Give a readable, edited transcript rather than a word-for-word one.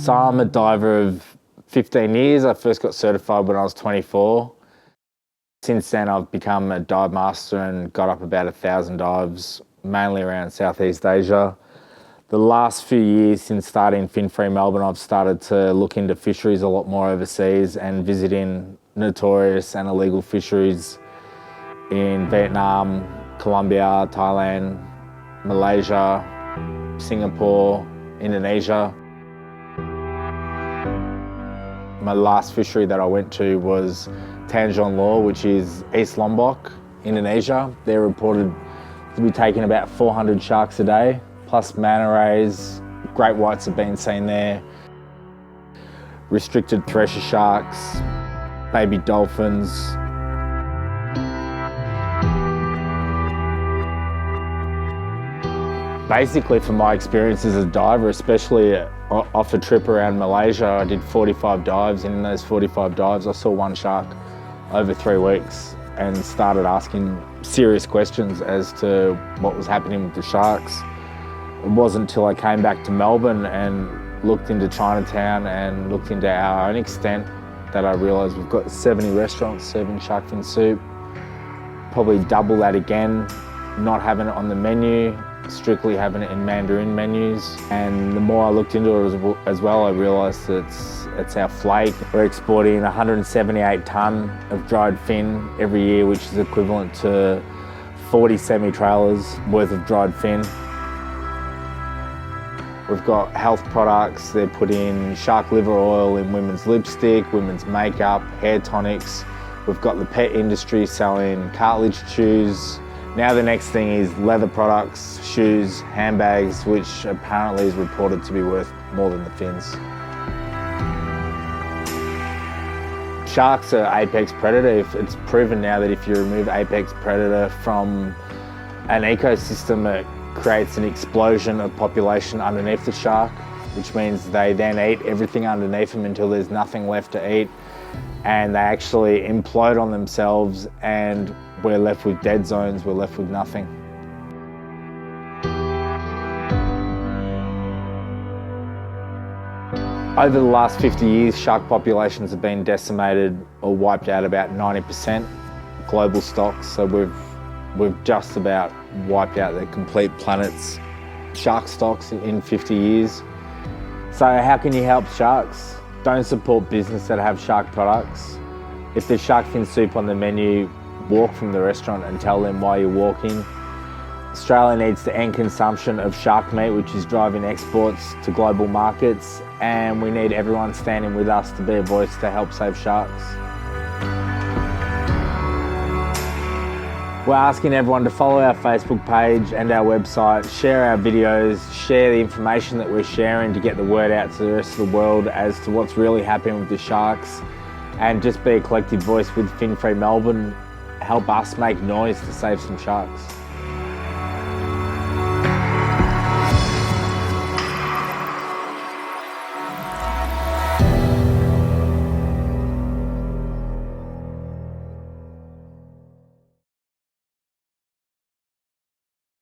So I'm a diver of 15 years. I first got certified when I was 24. Since then I've become a dive master and got up about 1,000 dives, mainly around Southeast Asia. The last few years since starting Fin Free Melbourne, I've started to look into fisheries a lot more overseas and visiting notorious and illegal fisheries in Vietnam, Colombia, Thailand, Malaysia, Singapore, Indonesia. My last fishery that I went to was Tanjung Law, which is East Lombok, Indonesia. They're reported to be taking about 400 sharks a day, plus manta rays, great whites have been seen there, restricted thresher sharks, baby dolphins. Basically, from my experience as a diver, especially off a trip around Malaysia, I did 45 dives, and in those 45 dives I saw one shark over 3 weeks and started asking serious questions as to what was happening with the sharks. It wasn't until I came back to Melbourne and looked into Chinatown and looked into our own extent that I realised we've got 70 restaurants serving shark fin soup, probably double that again, not having it on the menu, strictly having it in Mandarin menus. And the more I looked into it as well, I realised that it's our Flake. We're exporting 178 tonne of dried fin every year, which is equivalent to 40 semi-trailers worth of dried fin. We've got health products. They're putting shark liver oil in women's lipstick, women's makeup, hair tonics. We've got the pet industry selling cartilage chews. Now the next thing is leather products, shoes, handbags, which apparently is reported to be worth more than the fins. Sharks are apex predator. It's proven now that if you remove apex predator from an ecosystem, it creates an explosion of population underneath the shark, which means they then eat everything underneath them until there's nothing left to eat, and they actually implode on themselves, and we're left with dead zones, we're left with nothing. Over the last 50 years, shark populations have been decimated or wiped out about 90% global stocks, so we've just about wiped out the complete planet's shark stocks in 50 years. So how can you help sharks? Don't support business that have shark products. If there's shark fin soup on the menu, walk from the restaurant and tell them why you're walking. Australia needs to end consumption of shark meat, which is driving exports to global markets, and we need everyone standing with us to be a voice to help save sharks. We're asking everyone to follow our Facebook page and our website, share our videos, share the information that we're sharing to get the word out to the rest of the world as to what's really happening with the sharks, and just be a collective voice with Fin Free Melbourne. Help us make noise to save some sharks.